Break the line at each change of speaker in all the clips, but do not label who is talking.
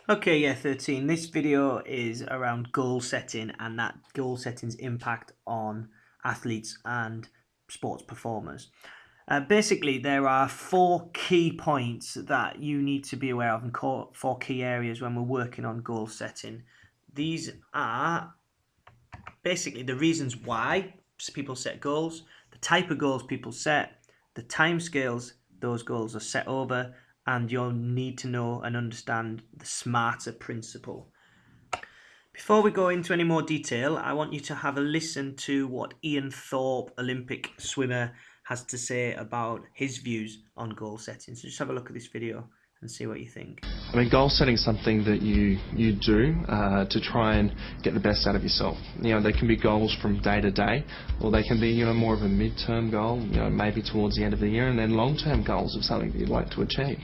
Okay, yeah, 13. This video is around goal setting and that goal setting's impact on athletes and sports performers. Basically, there are four key points that you need to be aware of and four key areas when we're working on goal setting. These are basically the reasons why people set goals, the type of goals people set, the timescales those goals are set over, and you'll need to know and understand the SMARTER principle. Before we go into any more detail, I want you to have a listen to what Ian Thorpe, Olympic swimmer, has to say about his views on goal setting. So just have a look at this video and see what you think.
I mean, goal setting is something that you do to try and get the best out of yourself. They can be goals from day to day, or they can be, more of a mid-term goal, maybe towards the end of the year, and then long-term goals of something that you'd like to achieve.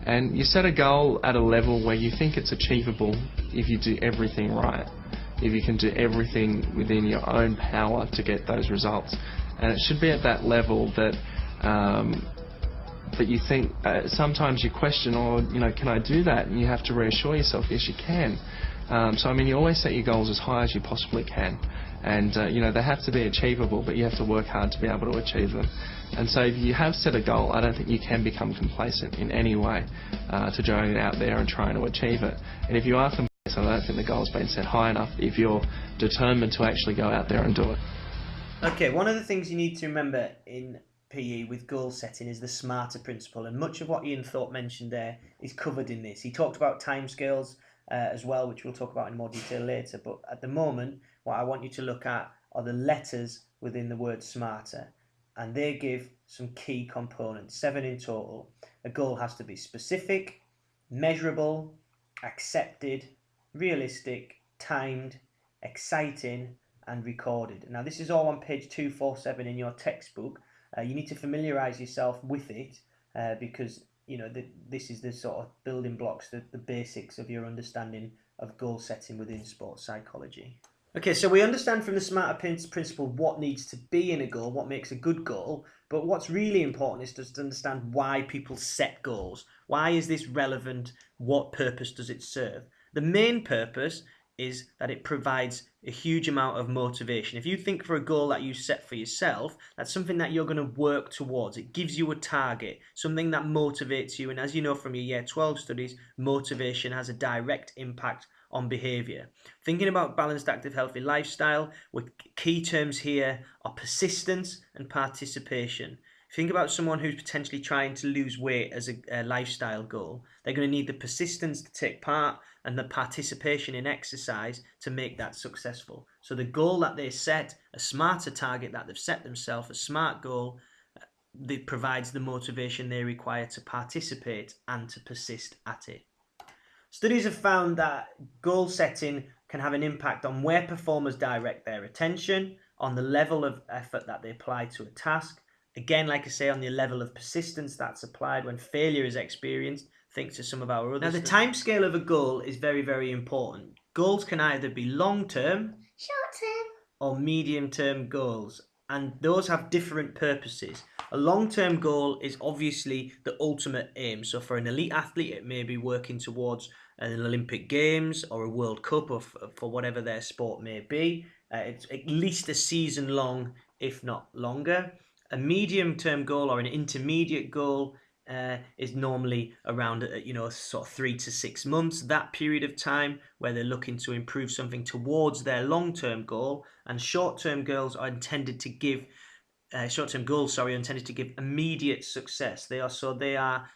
And you set a goal at a level where you think it's achievable if you do everything right, if you can do everything within your own power to get those results. And it should be at that level that you think, sometimes you question, can I do that? And you have to reassure yourself, yes, you can. So, I mean, you always set your goals as high as you possibly can. And, they have to be achievable, but you have to work hard to be able to achieve them. And so if you have set a goal, I don't think you can become complacent in any way to going out there and trying to achieve it. And if you are complacent, I don't think the goal's been set high enough if you're determined to actually go out there and do it.
Okay, one of the things you need to remember in PE with goal setting is the SMARTER principle, and much of what Ian Thorpe mentioned there is covered in this. He talked about timescales as well, which we'll talk about in more detail later, but at the moment what I want you to look at are the letters within the word SMARTER, and they give some key components, 7 in total. A goal has to be specific, measurable, accepted, realistic, timed, exciting, and recorded. Now this is all on page 247 in your textbook. You need to familiarise yourself with it because this is the sort of building blocks, the basics of your understanding of goal setting within sports psychology. Okay, so we understand from the SMARTER principle what needs to be in a goal, what makes a good goal, but what's really important is just to understand why people set goals. Why is this relevant? What purpose does it serve? The main purpose is that it provides a huge amount of motivation. If you think for a goal that you set for yourself, that's something that you're going to work towards. It gives you a target, something that motivates you. And as you know from your Year 12 studies, motivation has a direct impact on behaviour. Thinking about balanced, active, healthy lifestyle, with key terms here are persistence and participation. Think about someone who's potentially trying to lose weight as a lifestyle goal. They're going to need the persistence to take part and the participation in exercise to make that successful. So the goal that they set, a SMARTER target that they've set themselves, a SMART goal, that provides the motivation they require to participate and to persist at it. Studies have found that goal setting can have an impact on where performers direct their attention, on the level of effort that they apply to a task. Again, like I say, on the level of persistence that's applied when failure is experienced. Think to some of our other. Now, the time scale of a goal is very, very important. Goals can either be long-term,
short-term,
or medium-term goals, and those have different purposes. A long-term goal is obviously the ultimate aim. So for an elite athlete, it may be working towards an Olympic Games or a World Cup, or for whatever their sport may be. It's at least a season long, if not longer. A medium-term goal or an intermediate goal is normally around sort of 3 to 6 months, that period of time where they're looking to improve something towards their long-term goal. And short-term goals are intended to give are intended to give immediate success. They are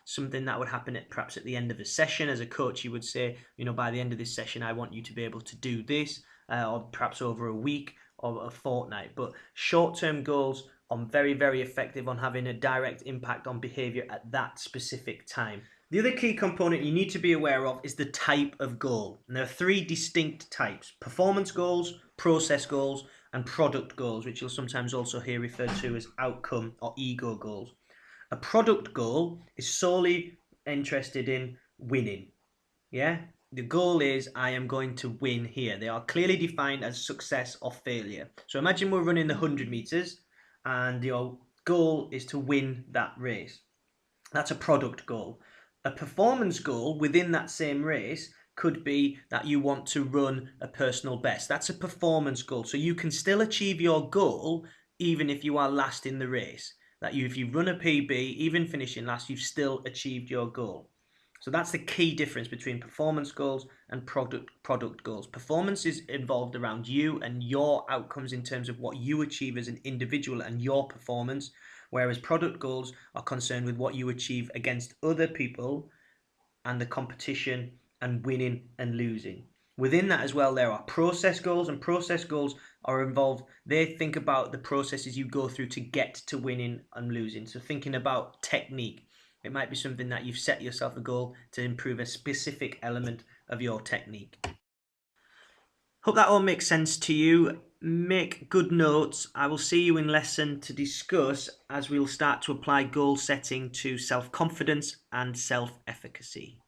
something that would happen perhaps at the end of a session. As a coach, you would say, by the end of this session, I want you to be able to do this, or perhaps over a week or a fortnight. But short-term goals are very, very effective on having a direct impact on behavior at that specific time. The other key component you need to be aware of is the type of goal. And there are 3 distinct types: performance goals, process goals, and product goals, which you'll sometimes also hear referred to as outcome or ego goals. A product goal is solely interested in winning. Yeah? The goal is, I am going to win here. They are clearly defined as success or failure. So imagine we're running the 100 meters and your goal is to win that race. That's a product goal. A performance goal within that same race could be that you want to run a personal best. That's a performance goal. So you can still achieve your goal even if you are last in the race. If you run a PB, even finishing last, you've still achieved your goal. So that's the key difference between performance goals and product goals. Performance is involved around you and your outcomes in terms of what you achieve as an individual and your performance, whereas product goals are concerned with what you achieve against other people and the competition and winning and losing. Within that as well, there are process goals, and process goals are involved. They think about the processes you go through to get to winning and losing. So thinking about technique. It might be something that you've set yourself a goal to improve a specific element of your technique. Hope that all makes sense to you. Make good notes. I will see you in lesson to discuss as we'll start to apply goal setting to self-confidence and self-efficacy.